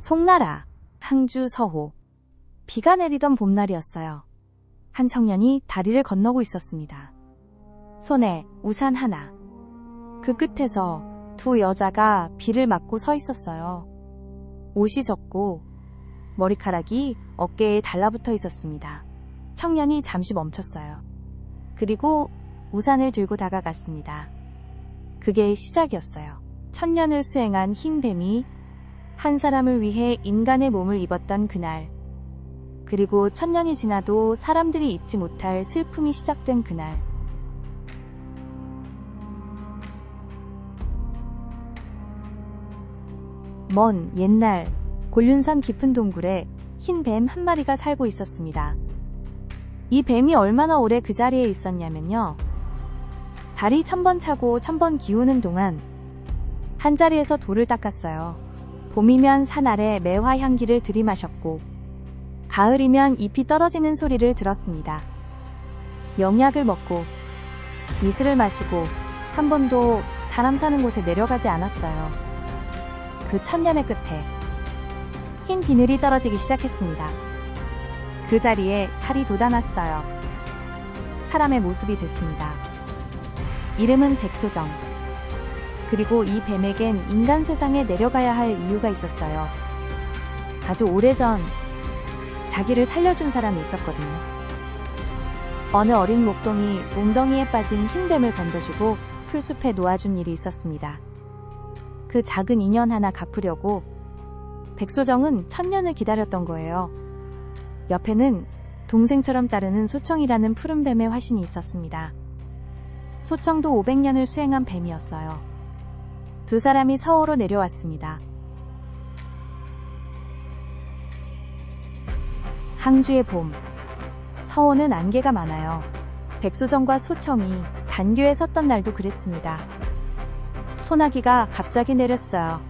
송나라, 항주 서호. 비가 내리던 봄날이었어요. 한 청년이 다리를 건너고 있었습니다. 손에 우산 하나. 그 끝에서 두 여자가 비를 맞고 서 있었어요. 옷이 젖고 머리카락이 어깨에 달라붙어 있었습니다. 청년이 잠시 멈췄어요. 그리고 우산을 들고 다가갔습니다. 그게 시작이었어요. 천년을 수행한 흰 뱀이 한 사람을 위해 인간의 몸을 입었던 그날. 그리고 천년이 지나도 사람들이 잊지 못할 슬픔이 시작된 그날. 먼 옛날 곤륜산 깊은 동굴에 흰 뱀 한 마리가 살고 있었습니다. 이 뱀이 얼마나 오래 그 자리에 있었냐면요. 달이 1000번 차고 1000번 기우는 동안 한 자리에서 돌을 닦았어요. 봄이면 산 아래 매화 향기를 들이마셨고 가을이면 잎이 떨어지는 소리를 들었습니다. 영약을 먹고 이슬을 마시고 한 번도 사람 사는 곳에 내려가지 않았어요. 그 천년의 끝에 흰 비늘이 떨어지기 시작했습니다. 그 자리에 살이 돋아났어요. 사람의 모습이 됐습니다. 이름은 백소정. 그리고 이 뱀에겐 인간 세상에 내려가야 할 이유가 있었어요. 아주 오래전 자기를 살려준 사람이 있었거든요. 어느 어린 목동이 웅덩이에 빠진 흰 뱀을 건져주고 풀숲에 놓아준 일이 있었습니다. 그 작은 인연 하나 갚으려고 백소정은 1000년을 기다렸던 거예요. 옆에는 동생처럼 따르는 소청이라는 푸른 뱀의 화신이 있었습니다. 소청도 500년을 수행한 뱀이었어요. 두 사람이 서호로 내려왔습니다. 항주의 봄. 서호는 안개가 많아요. 백소정과 소청이 단교에 섰던 날도 그랬습니다. 소나기가 갑자기 내렸어요.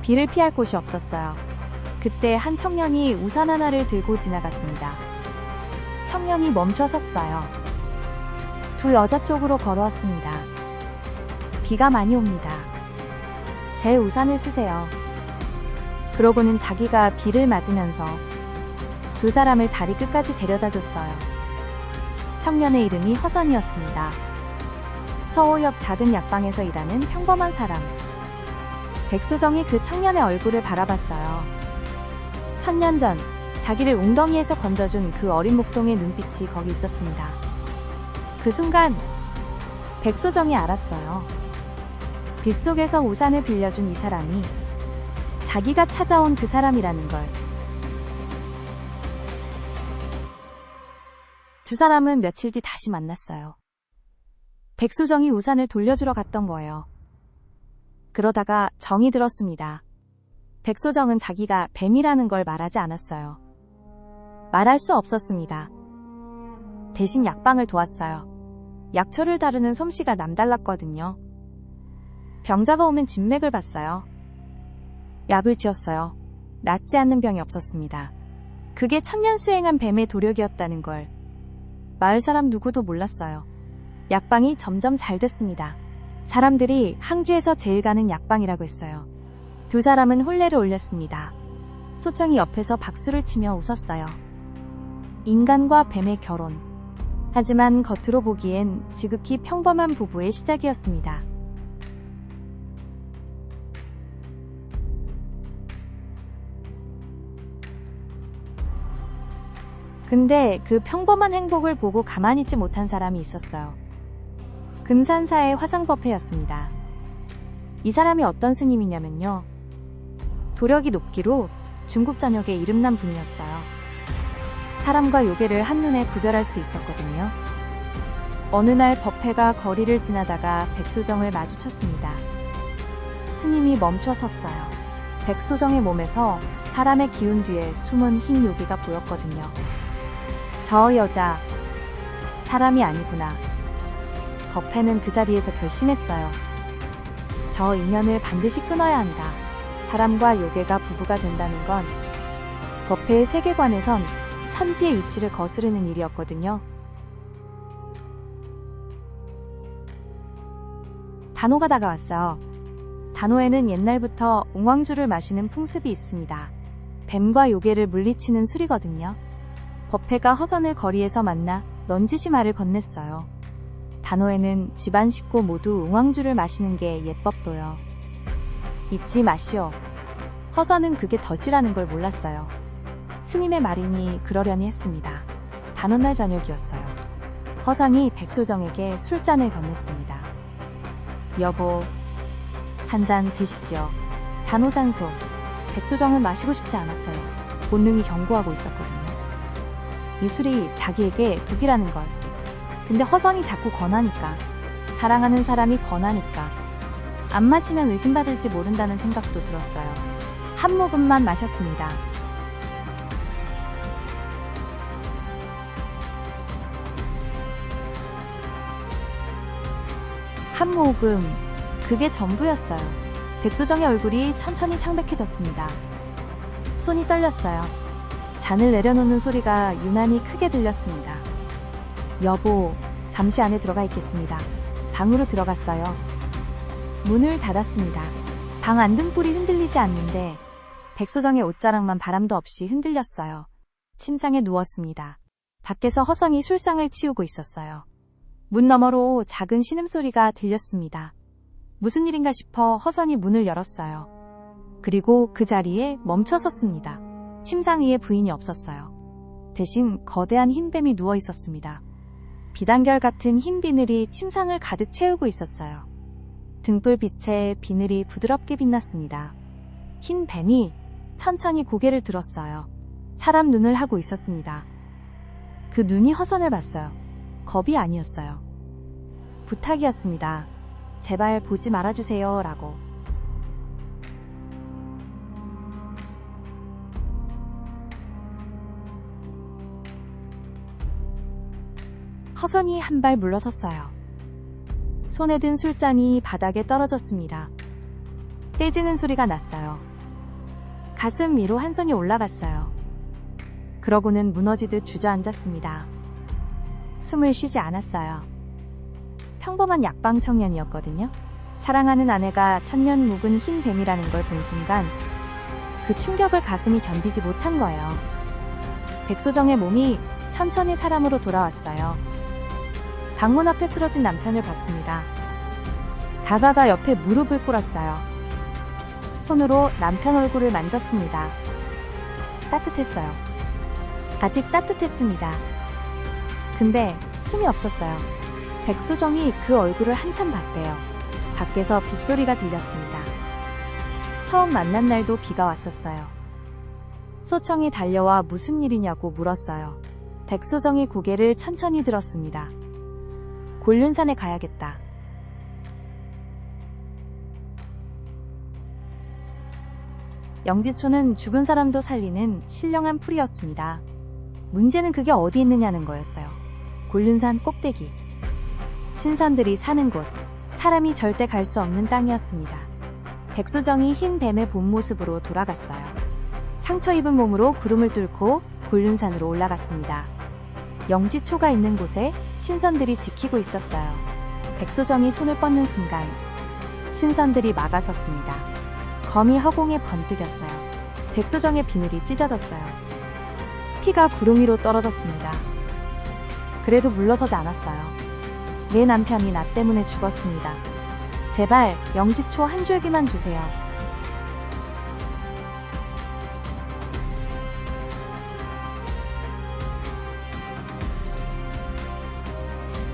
비를 피할 곳이 없었어요. 그때 한 청년이 우산 하나를 들고 지나갔습니다. 청년이 멈춰 섰어요. 두 여자 쪽으로 걸어왔습니다. 비가 많이 옵니다. 제 우산을 쓰세요. 그러고는 자기가 비를 맞으면서 두 사람을 다리 끝까지 데려다 줬어요. 청년의 이름이 허선이었습니다. 서호 옆 작은 약방에서 일하는 평범한 사람. 백소정이 그 청년의 얼굴을 바라봤어요. 1000년 전 자기를 웅덩이에서 건져준 그 어린 목동의 눈빛이 거기 있었습니다. 그 순간 백소정이 알았어요. 빗속에서 우산을 빌려준 이 사람이 자기가 찾아온 그 사람이라는 걸. 두 사람은 며칠 뒤 다시 만났어요. 백소정이 우산을 돌려주러 갔던 거예요. 그러다가 정이 들었습니다. 백소정은 자기가 뱀이라는 걸 말하지 않았어요. 말할 수 없었습니다. 대신 약방을 도왔어요. 약초를 다루는 솜씨가 남달랐거든요. 병자가 오면 진맥을 봤어요. 약을 지었어요. 낫지 않는 병이 없었습니다. 그게 1000년 수행한 뱀의 도력이었다는 걸 마을 사람 누구도 몰랐어요. 약방이 점점 잘 됐습니다. 사람들이 항주에서 제일 가는 약방이라고 했어요. 두 사람은 혼례를 올렸습니다. 소청이 옆에서 박수를 치며 웃었어요. 인간과 뱀의 결혼. 하지만 겉으로 보기엔 지극히 평범한 부부의 시작이었습니다. 근데 그 평범한 행복을 보고 가만히 있지 못한 사람이 있었어요. 금산사의 화상법회였습니다. 이 사람이 어떤 스님이냐면요. 도력이 높기로 중국 전역에 이름난 분이었어요. 사람과 요괴를 한눈에 구별할 수 있었거든요. 어느 날 법회가 거리를 지나다가 백소정을 마주쳤습니다. 스님이 멈춰 섰어요. 백소정의 몸에서 사람의 기운 뒤에 숨은 흰 요괴가 보였거든요. 저 여자, 사람이 아니구나. 법회는 그 자리에서 결심했어요. 저 인연을 반드시 끊어야 한다. 사람과 요괴가 부부가 된다는 건 법회의 세계관에선 천지의 이치를 거스르는 일이었거든요. 단호가 다가왔어요. 단호에는 옛날부터 웅왕주를 마시는 풍습이 있습니다. 뱀과 요괴를 물리치는 술이거든요. 법회가 허선을 거리에서 만나 넌지시 말을 건넸어요. 단호에는 집안 식구 모두 웅왕주를 마시는 게 예법도요. 잊지 마시오. 허선은 그게 덫이라는 걸 몰랐어요. 스님의 말이니 그러려니 했습니다. 단오날 저녁이었어요. 허선이 백소정에게 술잔을 건넸습니다. 여보, 한 잔 드시지요. 단오잔소. 백소정은 마시고 싶지 않았어요. 본능이 경고하고 있었거든요. 이 술이 자기에게 독이라는 걸. 근데 허선이 자꾸 권하니까, 사랑하는 사람이 권하니까 안 마시면 의심받을지 모른다는 생각도 들었어요. 한 모금만 마셨습니다. 한 모금, 그게 전부였어요. 백소정의 얼굴이 천천히 창백해졌습니다. 손이 떨렸어요. 잔을 내려놓는 소리가 유난히 크게 들렸습니다. 여보, 잠시 안에 들어가 있겠습니다. 방으로 들어갔어요. 문을 닫았습니다. 방 안등불이 흔들리지 않는데 백소정의 옷자락만 바람도 없이 흔들렸어요. 침상에 누웠습니다. 밖에서 허선이 술상을 치우고 있었어요. 문 너머로 작은 신음소리가 들렸습니다. 무슨 일인가 싶어 허선이 문을 열었어요. 그리고 그 자리에 멈춰 섰습니다. 침상 위에 부인이 없었어요. 대신 거대한 흰뱀이 누워 있었습니다. 비단결 같은 흰 비늘이 침상을 가득 채우고 있었어요. 등불빛에 비늘이 부드럽게 빛났습니다. 흰 뱀이 천천히 고개를 들었어요. 사람 눈을 하고 있었습니다. 그 눈이 허선을 봤어요. 겁이 아니었어요. 부탁이었습니다. 제발 보지 말아주세요 라고. 허선이 한 발 물러섰어요. 손에 든 술잔이 바닥에 떨어졌습니다. 떼지는 소리가 났어요. 가슴 위로 한 손이 올라갔어요. 그러고는 무너지듯 주저앉았습니다. 숨을 쉬지 않았어요. 평범한 약방 청년이었거든요. 사랑하는 아내가 천년 묵은 흰 뱀이라는 걸 본 순간 그 충격을 가슴이 견디지 못한 거예요. 백소정의 몸이 천천히 사람으로 돌아왔어요. 방문 앞에 쓰러진 남편을 봤습니다. 다가가 옆에 무릎을 꿇었어요. 손으로 남편 얼굴을 만졌습니다. 따뜻했어요. 아직 따뜻했습니다. 근데 숨이 없었어요. 백소정이 그 얼굴을 한참 봤대요. 밖에서 빗소리가 들렸습니다. 처음 만난 날도 비가 왔었어요. 소청이 달려와 무슨 일이냐고 물었어요. 백소정이 고개를 천천히 들었습니다. 곤륜산에 가야겠다. 영지초는 죽은 사람도 살리는 신령한 풀이었습니다. 문제는 그게 어디 있느냐는 거였어요. 곤륜산 꼭대기. 신선들이 사는 곳. 사람이 절대 갈 수 없는 땅이었습니다. 백소정이 흰 뱀의 본 모습으로 돌아갔어요. 상처 입은 몸으로 구름을 뚫고 곤륜산으로 올라갔습니다. 영지초가 있는 곳에 신선들이 지키고 있었어요. 백소정이 손을 뻗는 순간 신선들이 막아섰습니다. 검이 허공에 번뜩였어요. 백소정의 비늘이 찢어졌어요. 피가 구름 위로 떨어졌습니다. 그래도 물러서지 않았어요. 내 남편이 나 때문에 죽었습니다. 제발 영지초 한 줄기만 주세요.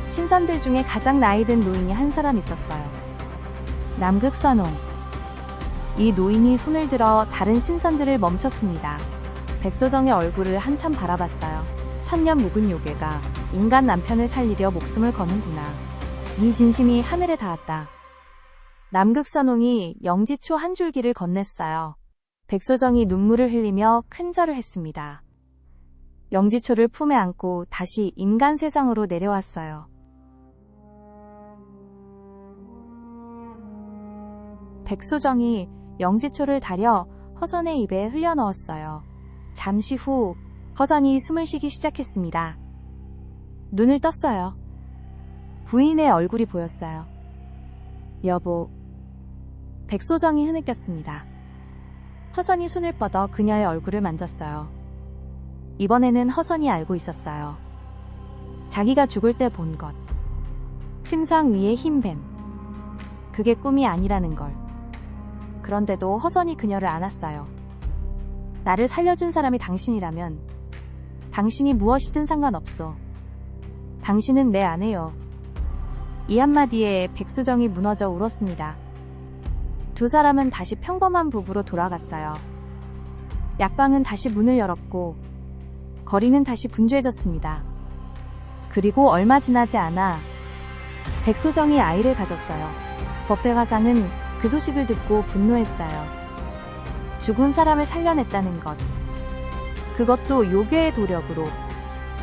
신선들 중에 가장 나이 든 노인이 한 사람 있었어요. 남극선홍. 이 노인이 손을 들어 다른 신선들을 멈췄습니다. 백소정의 얼굴을 한참 바라봤어요. 천년 묵은 요괴가 인간 남편을 살리려 목숨을 거는구나. 이 진심이 하늘에 닿았다. 남극선홍이 영지초 한 줄기를 건넸어요. 백소정이 눈물을 흘리며 큰 절을 했습니다. 영지초를 품에 안고 다시 인간 세상으로 내려왔어요. 백소정이 영지초를 다려 허선의 입에 흘려넣었어요. 잠시 후 허선이 숨을 쉬기 시작했습니다. 눈을 떴어요. 부인의 얼굴이 보였어요. 여보. 백소정이 흐느꼈습니다. 허선이 손을 뻗어 그녀의 얼굴을 만졌어요. 이번에는 허선이 알고 있었어요. 자기가 죽을 때 본 것. 침상 위에 흰 뱀. 그게 꿈이 아니라는 걸. 그런데도 허선이 그녀를 안았어요. 나를 살려준 사람이 당신이라면 당신이 무엇이든 상관없어. 당신은 내 아내요. 이 한마디에 백소정이 무너져 울었습니다. 두 사람은 다시 평범한 부부로 돌아갔어요. 약방은 다시 문을 열었고 거리는 다시 분주해졌습니다. 그리고 얼마 지나지 않아 백소정이 아이를 가졌어요. 법회 화상은 그 소식을 듣고 분노했어요. 죽은 사람을 살려냈다는 것. 그것도 요괴의 도력으로.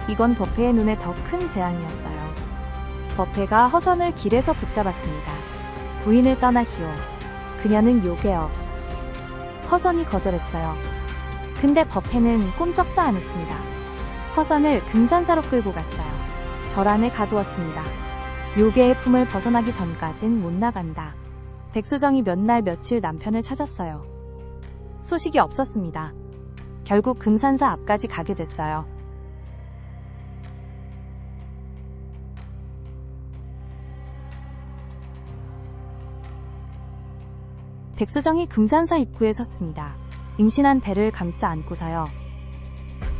이건 법회의 눈에 더 큰 재앙이었어요. 법회가 허선을 길에서 붙잡았습니다. 부인을 떠나시오. 그녀는 요괴여. 허선이 거절했어요. 근데 법회는 꼼짝도 안 했습니다. 허선을 금산사로 끌고 갔어요. 절 안에 가두었습니다. 요괴의 품을 벗어나기 전까진 못 나간다. 백소정이 몇 날 며칠 남편을 찾았어요. 소식이 없었습니다. 결국 금산사 앞까지 가게 됐어요. 백소정이 금산사 입구에 섰습니다. 임신한 배를 감싸 안고서요.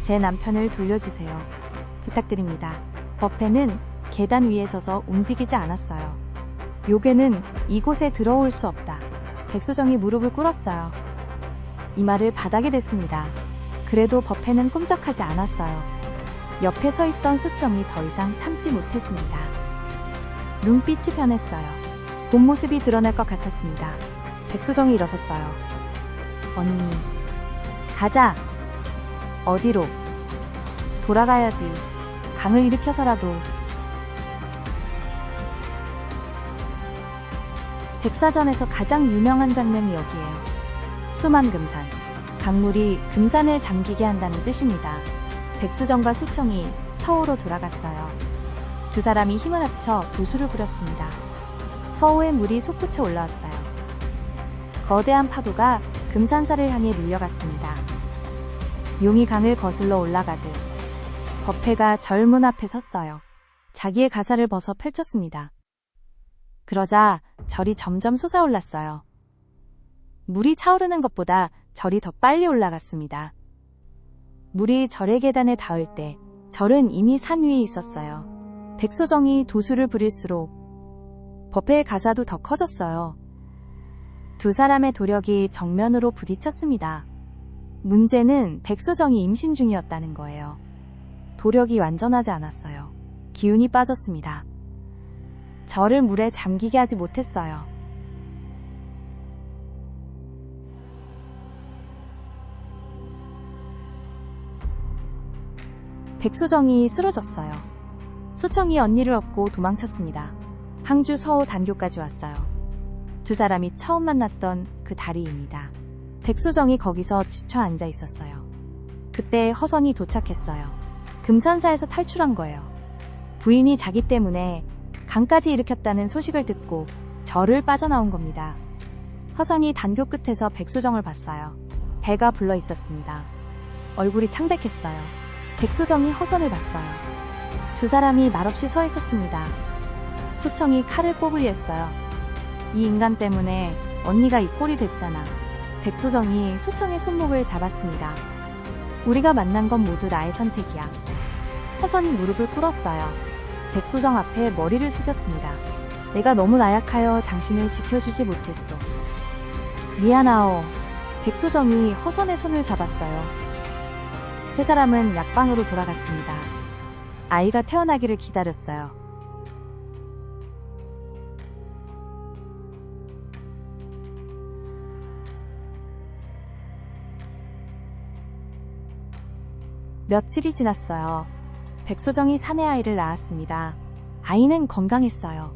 제 남편을 돌려주세요. 부탁드립니다. 법회는 계단 위에 서서 움직이지 않았어요. 요괴는 이곳에 들어올 수 없다. 백소정이 무릎을 꿇었어요. 이마를 바닥에 댔습니다. 그래도 법회는 꼼짝하지 않았어요. 옆에 서 있던 소청이 더 이상 참지 못했습니다. 눈빛이 변했어요. 본 모습이 드러날 것 같았습니다. 백소정이 일어섰어요. 언니, 가자. 어디로? 돌아가야지. 강을 일으켜서라도. 백사전에서 가장 유명한 장면이 여기에요. 수만금산. 강물이 금산을 잠기게 한다는 뜻입니다. 백수정과 수청이 서호로 돌아갔어요. 두 사람이 힘을 합쳐 도수를 부렸습니다. 서호의 물이 솟구쳐 올라왔어요. 거대한 파도가 금산사를 향해 밀려갔습니다. 용이 강을 거슬러 올라가듯 법회가 절문 앞에 섰어요. 자기의 가사를 벗어 펼쳤습니다. 그러자 절이 점점 솟아올랐어요. 물이 차오르는 것보다 절이 더 빨리 올라갔습니다. 물이 절의 계단에 닿을 때 절은 이미 산 위에 있었어요. 백소정이 도수를 부릴수록 법회의 가사도 더 커졌어요. 두 사람의 도력이 정면으로 부딪혔습니다. 문제는 백소정이 임신 중이었다는 거예요. 도력이 완전하지 않았어요. 기운이 빠졌습니다. 절을 물에 잠기게 하지 못했어요. 백소정이 쓰러졌어요. 수청이 언니를 업고 도망쳤습니다. 항주 서호 단교까지 왔어요. 두 사람이 처음 만났던 그 다리입니다. 백소정이 거기서 지쳐 앉아 있었어요. 그때 허선이 도착했어요. 금산사에서 탈출한 거예요. 부인이 자기 때문에 강까지 일으켰다는 소식을 듣고 절을 빠져나온 겁니다. 허선이 단교 끝에서 백소정을 봤어요. 배가 불러 있었습니다. 얼굴이 창백했어요. 백소정이 허선을 봤어요. 두 사람이 말없이 서 있었습니다. 소청이 칼을 뽑으려 했어요. 이 인간 때문에 언니가 이 꼴이 됐잖아. 백소정이 소청의 손목을 잡았습니다. 우리가 만난 건 모두 나의 선택이야. 허선이 무릎을 꿇었어요. 백소정 앞에 머리를 숙였습니다. 내가 너무 나약하여 당신을 지켜주지 못했어. 미안하오. 백소정이 허선의 손을 잡았어요. 세 사람은 약방으로 돌아갔습니다. 아이가 태어나기를 기다렸어요. 며칠이 지났어요. 백소정이 사내 아이를 낳았습니다. 아이는 건강했어요.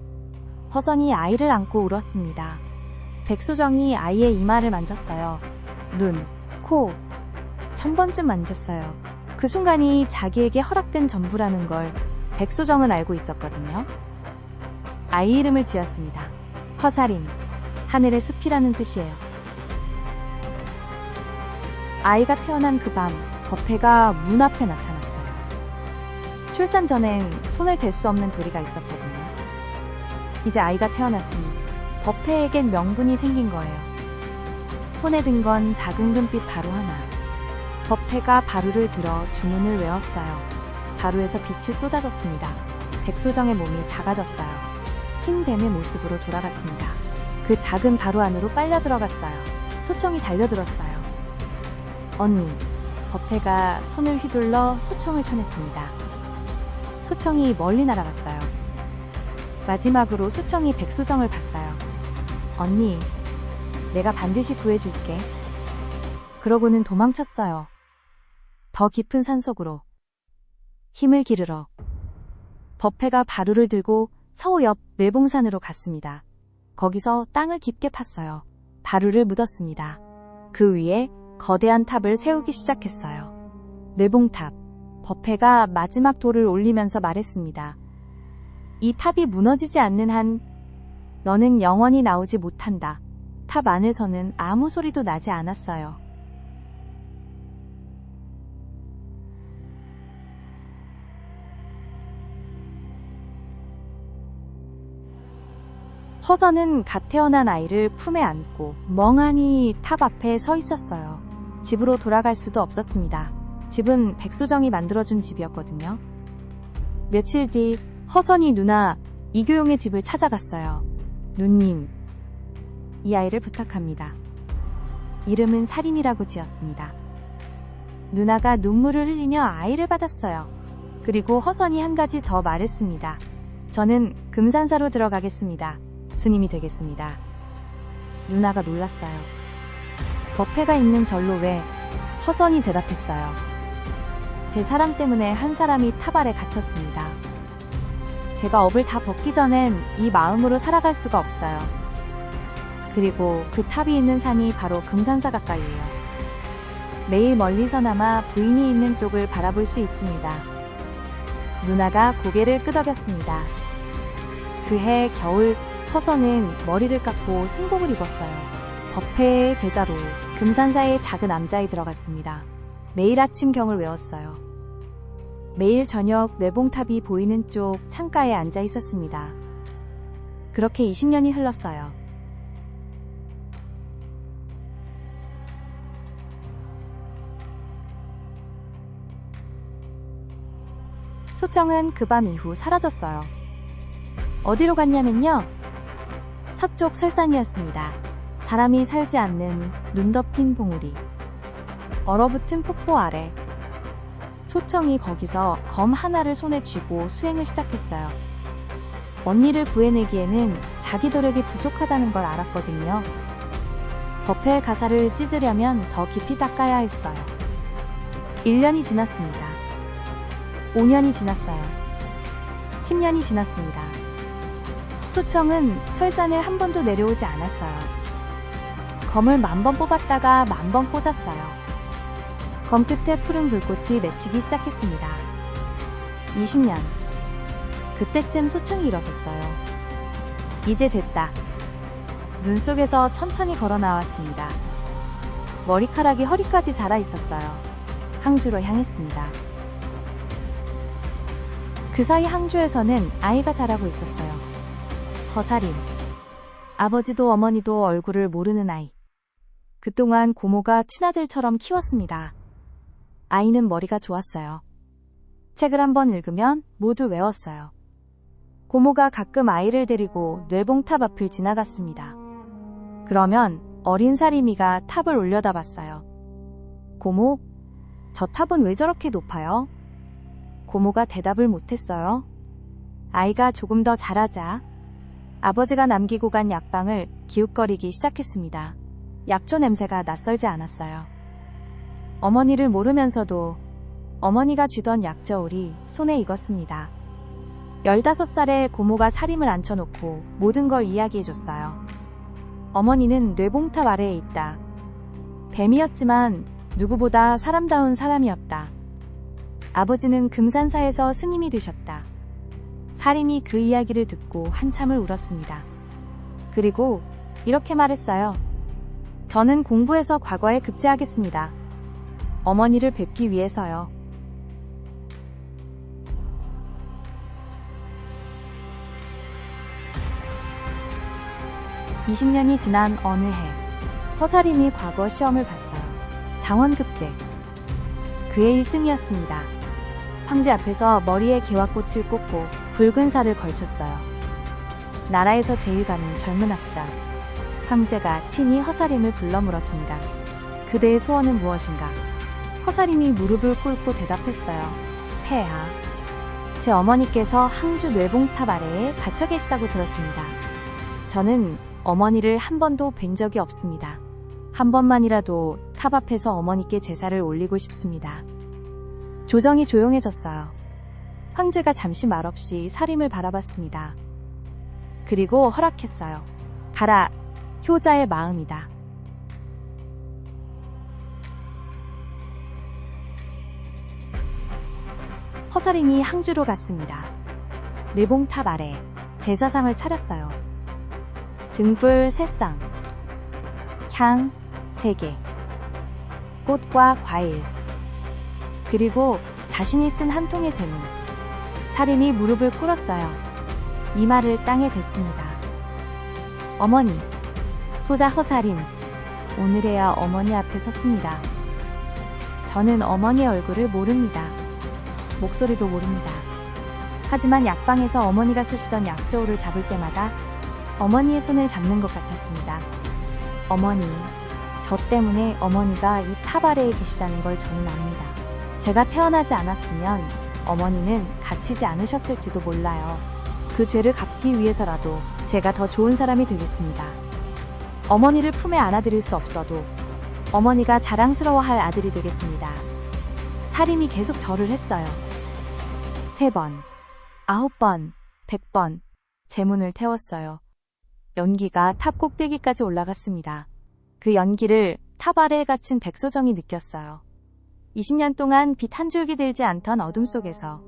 허선이 아이를 안고 울었습니다. 백소정이 아이의 이마를 만졌어요. 눈, 코, 1000번쯤 만졌어요. 그 순간이 자기에게 허락된 전부라는 걸 백소정은 알고 있었거든요. 아이 이름을 지었습니다. 허사림. 하늘의 숲이라는 뜻이에요. 아이가 태어난 그 밤, 법회가 문 앞에 나타났어요. 출산 전엔 손을 댈 수 없는 도리가 있었거든요. 이제 아이가 태어났으니 법회에겐 명분이 생긴 거예요. 손에 든 건 작은 금빛 바루 하나. 법회가 바루를 들어 주문을 외웠어요. 바루에서 빛이 쏟아졌습니다. 백소정의 몸이 작아졌어요. 흰 뱀의 모습으로 돌아갔습니다. 그 작은 바루 안으로 빨려 들어갔어요. 소청이 달려들었어요. 언니, 법회가 손을 휘둘러 소청을 쳐냈습니다. 소청이 멀리 날아갔어요. 마지막으로 소청이 백소정을 봤어요. 언니, 내가 반드시 구해줄게. 그러고는 도망쳤어요. 더 깊은 산속으로. 힘을 기르러. 법회가 바루를 들고 서호 옆 뇌봉산으로 갔습니다. 거기서 땅을 깊게 팠어요. 바루를 묻었습니다. 그 위에 거대한 탑을 세우기 시작했어요. 뇌봉탑. 법회가 마지막 돌을 올리면서 말했습니다. 이 탑이 무너지지 않는 한 너는 영원히 나오지 못한다. 탑 안에서는 아무 소리도 나지 않았어요. 허선은 갓 태어난 아이를 품에 안고 멍하니 탑 앞에 서 있었어요. 집으로 돌아갈 수도 없었습니다. 집은 백소정이 만들어준 집이었거든요. 며칠 뒤 허선이 누나 이교용의 집을 찾아갔어요. 누님, 이 아이를 부탁합니다. 이름은 살인이라고 지었습니다. 누나가 눈물을 흘리며 아이를 받았어요. 그리고 허선이 한 가지 더 말했습니다. 저는 금산사로 들어가겠습니다. 스님이 되겠습니다. 누나가 놀랐어요. 법회가 있는 절로 왜? 허선이 대답했어요. 제 사랑 때문에 한 사람이 탑 아래 갇혔습니다. 제가 업을 다 벗기 전엔 이 마음으로 살아갈 수가 없어요. 그리고 그 탑이 있는 산이 바로 금산사 가까이에요. 매일 멀리서나마 부인이 있는 쪽을 바라볼 수 있습니다. 누나가 고개를 끄덕였습니다. 그해 겨울 허선은 머리를 깎고 승복을 입었어요. 법회의 제자로 금산사의 작은 암자에 들어갔습니다. 매일 아침 경을 외웠어요. 매일 저녁 뇌봉탑이 보이는 쪽 창가에 앉아 있었습니다. 그렇게 20년이 흘렀어요. 소청은 그 밤 이후 사라졌어요. 어디로 갔냐면요. 서쪽 설산이었습니다. 사람이 살지 않는 눈 덮인 봉우리. 얼어붙은 폭포 아래. 소청이 거기서 검 하나를 손에 쥐고 수행을 시작했어요. 언니를 구해내기에는 자기 노력이 부족하다는 걸 알았거든요. 법회의 가사를 찢으려면 더 깊이 닦아야 했어요. 1년이 지났습니다. 5년이 지났어요. 10년이 지났습니다. 소청은 설산을 한 번도 내려오지 않았어요. 검을 10,000번 뽑았다가 10,000번 꽂았어요. 검 끝에 푸른 불꽃이 맺히기 시작했습니다. 20년. 그때쯤 소청이 일어섰어요. 이제 됐다. 눈 속에서 천천히 걸어 나왔습니다. 머리카락이 허리까지 자라 있었어요. 항주로 향했습니다. 그 사이 항주에서는 아이가 자라고 있었어요. 허살인. 아버지도 어머니도 얼굴을 모르는 아이. 그동안 고모가 친아들처럼 키웠습니다. 아이는 머리가 좋았어요. 책을 한번 읽으면 모두 외웠어요. 고모가 가끔 아이를 데리고 뇌봉탑 앞을 지나갔습니다. 그러면 어린 사리미가 탑을 올려다봤어요. 고모, 저 탑은 왜 저렇게 높아요? 고모가 대답을 못했어요. 아이가 조금 더 자라자 아버지가 남기고 간 약방을 기웃거리기 시작했습니다. 약초 냄새가 낯설지 않았어요. 어머니를 모르면서도 어머니가 쥐던 약저울이 손에 익었습니다. 15살에 고모가 사림을 앉혀놓고 모든 걸 이야기해줬어요. 어머니는 뇌봉탑 아래에 있다. 뱀이었지만 누구보다 사람다운 사람이었다. 아버지는 금산사에서 스님이 되셨다. 사림이 그 이야기를 듣고 한참을 울었습니다. 그리고 이렇게 말했어요. 저는 공부해서 과거에 급제하겠습니다. 어머니를 뵙기 위해서요. (20년이) 지난 어느 해 허사림이 과거 시험을 봤어요. 장원급제. 그의 1등이었습니다. 황제 앞에서 머리에 개화꽃을 꽂고 붉은 살을 걸쳤어요. 나라에서 제일 가는 젊은 학자. 황제가 친히 허사림을 불러 물었습니다. 그대의 소원은 무엇인가? 허사림이 무릎을 꿇고 대답했어요. 폐하. 제 어머니께서 항주 뇌봉탑 아래에 갇혀 계시다고 들었습니다. 저는 어머니를 한 번도 뵌 적이 없습니다. 한 번만이라도 탑 앞에서 어머니께 제사를 올리고 싶습니다. 조정이 조용해졌어요. 황제가 잠시 말없이 사림을 바라봤습니다. 그리고 허락했어요. 가라, 효자의 마음이다. 허사림이 항주로 갔습니다. 뇌봉탑 아래 제사상을 차렸어요. 등불 3쌍, 향 3개, 꽃과 과일, 그리고 자신이 쓴 한 통의 재물. 사림이 무릎을 꿇었어요. 이마를 땅에 댔습니다. 어머니, 소자 허사림, 오늘에야 어머니 앞에 섰습니다. 저는 어머니의 얼굴을 모릅니다. 목소리도 모릅니다. 하지만 약방에서 어머니가 쓰시던 약저울을 잡을 때마다 어머니의 손을 잡는 것 같았습니다. 어머니, 저 때문에 어머니가 이 탑 아래에 계시다는 걸 저는 압니다. 제가 태어나지 않았으면 어머니는 갇히지 않으셨을지도 몰라요. 그 죄를 갚기 위해서라도 제가 더 좋은 사람이 되겠습니다. 어머니를 품에 안아드릴 수 없어도 어머니가 자랑스러워할 아들이 되겠습니다. 사림이 계속 절을 했어요. 3번, 9번, 100번 제문을 태웠어요. 연기가 탑 꼭대기까지 올라갔습니다. 그 연기를 탑 아래에 갇힌 백소정이 느꼈어요. 20년 동안 빛 한 줄기 들지 않던 어둠 속에서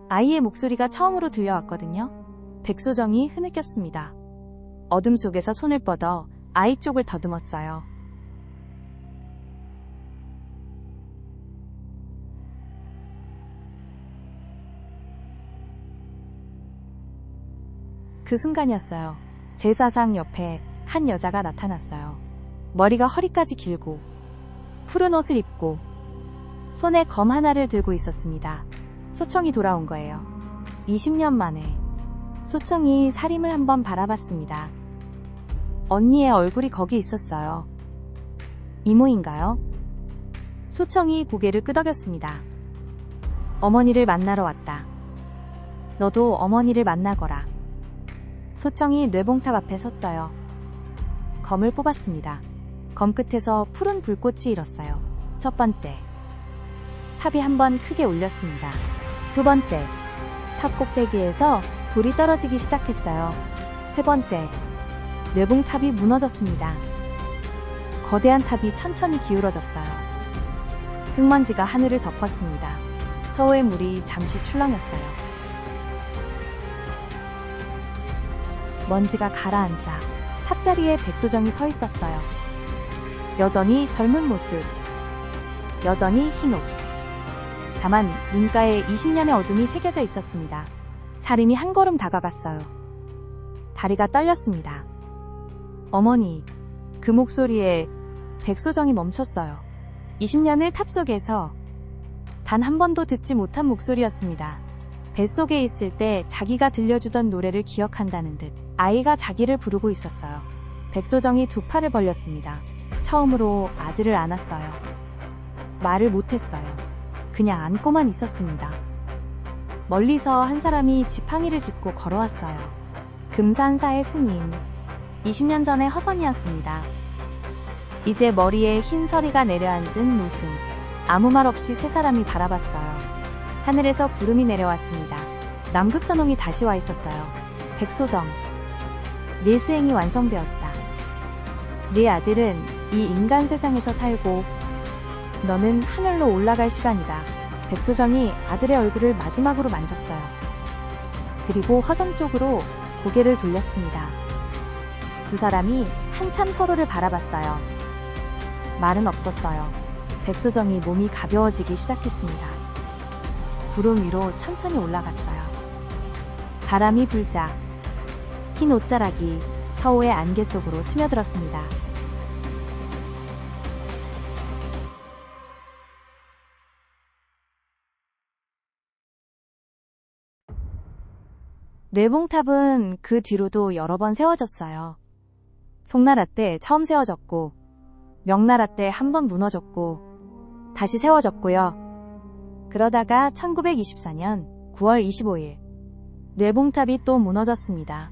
아이의 목소리가 처음으로 들려왔거든요. 백소정이 흐느꼈습니다. 어둠 속에서 손을 뻗어 아이 쪽을 더듬었어요. 그 순간이었어요. 제사상 옆에 한 여자가 나타났어요. 머리가 허리까지 길고 푸른 옷을 입고 손에 검 하나를 들고 있었습니다. 소청이 돌아온 거예요. 20년 만에 소청이 사림을 한번 바라봤습니다. 언니의 얼굴이 거기 있었어요. 이모인가요? 소청이 고개를 끄덕였습니다. 어머니를 만나러 왔다. 너도 어머니를 만나거라. 소청이 뇌봉탑 앞에 섰어요. 검을 뽑았습니다. 검 끝에서 푸른 불꽃이 일었어요. 첫 번째, 탑이 한번 크게 울렸습니다. 두 번째, 탑 꼭대기에서 돌이 떨어지기 시작했어요. 세 번째, 뇌봉탑이 무너졌습니다. 거대한 탑이 천천히 기울어졌어요. 흙먼지가 하늘을 덮었습니다. 서호의 물이 잠시 출렁였어요. 먼지가 가라앉아 탑자리에 백소정이 서 있었어요. 여전히 젊은 모습, 여전히 흰 옷. 다만 눈가에 20년의 어둠이 새겨져 있었습니다. 사림이 한 걸음 다가갔어요. 다리가 떨렸습니다. 어머니, 그 목소리에 백소정이 멈췄어요. 20년을 탑 속에서 단 한 번도 듣지 못한 목소리였습니다. 뱃속에 있을 때 자기가 들려주던 노래를 기억한다는 듯 아이가 자기를 부르고 있었어요. 백소정이 두 팔을 벌렸습니다. 처음으로 아들을 안았어요. 말을 못했어요. 그냥 안고만 있었습니다. 멀리서 한 사람이 지팡이를 짚고 걸어왔어요. 금산사의 스님. 20년 전의 허선이었습니다. 이제 머리에 흰 서리가 내려앉은 노승. 아무 말 없이 세 사람이 바라봤어요. 하늘에서 구름이 내려왔습니다. 남극선홍이 다시 와 있었어요. 백소정. 내 수행이 완성되었다. 네 아들은 이 인간 세상에서 살고 너는 하늘로 올라갈 시간이다. 백소정이 아들의 얼굴을 마지막으로 만졌어요. 그리고 화성 쪽으로 고개를 돌렸습니다. 두 사람이 한참 서로를 바라봤어요. 말은 없었어요. 백소정이 몸이 가벼워지기 시작했습니다. 구름 위로 천천히 올라갔어요. 바람이 불자 흰 옷자락이 서호의 안개 속으로 스며들었습니다. 뇌봉탑은 그 뒤로도 여러 번 세워졌어요. 송나라 때 처음 세워졌고, 명나라 때 한 번 무너졌고, 다시 세워졌고요. 그러다가 1924년 9월 25일, 뇌봉탑이 또 무너졌습니다.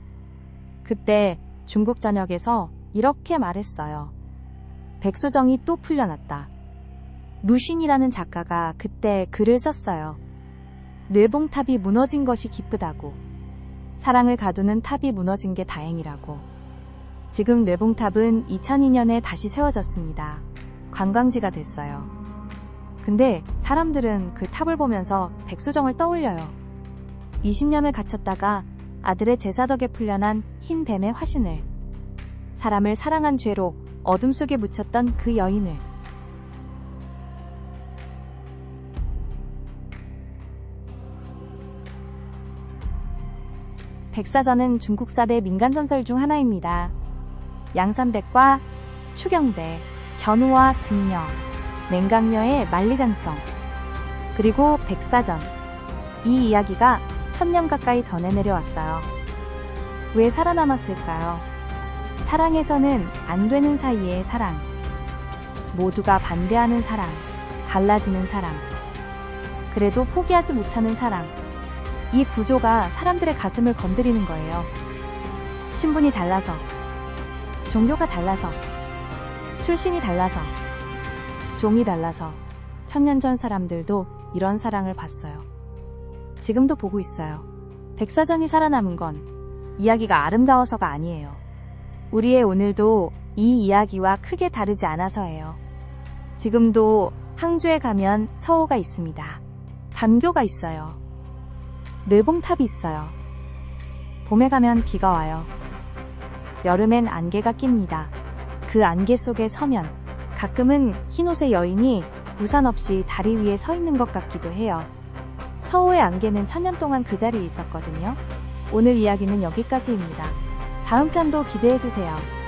그때 중국 전역에서 이렇게 말했어요. 백소정이 또 풀려났다. 루신이라는 작가가 그때 글을 썼어요. 뇌봉탑이 무너진 것이 기쁘다고. 사랑을 가두는 탑이 무너진 게 다행이라고. 지금 뇌봉탑은 2002년에 다시 세워졌습니다. 관광지가 됐어요. 근데 사람들은 그 탑을 보면서 백소정을 떠올려요. 20년을 갇혔다가 아들의 제사 덕에 풀려난 흰 뱀의 화신을, 사람을 사랑한 죄로 어둠 속에 묻혔던 그 여인을. 백사전은 중국 4대 민간전설 중 하나입니다. 양산백과 추경대, 견우와 직녀, 맹강녀의 만리장성, 그리고 백사전. 이 이야기가 1000년 가까이 전해 내려왔어요. 왜 살아남았을까요? 사랑에서는 안 되는 사이의 사랑, 모두가 반대하는 사랑, 갈라지는 사랑, 그래도 포기하지 못하는 사랑. 이 구조가 사람들의 가슴을 건드리는 거예요. 신분이 달라서, 종교가 달라서, 출신이 달라서, 종이 달라서 1000년 전 사람들도 이런 사랑을 봤어요. 지금도 보고 있어요. 백사전이 살아남은 건 이야기가 아름다워서가 아니에요. 우리의 오늘도 이 이야기와 크게 다르지 않아서예요. 지금도 항주에 가면 서호가 있습니다. 반교가 있어요. 뇌봉탑이 있어요. 봄에 가면 비가 와요. 여름엔 안개가 낍니다. 그 안개 속에 서면 가끔은 흰옷의 여인이 우산 없이 다리 위에 서 있는 것 같기도 해요. 서호의 안개는 1000년 동안 그 자리에 있었거든요. 오늘 이야기는 여기까지입니다. 다음 편도 기대해주세요.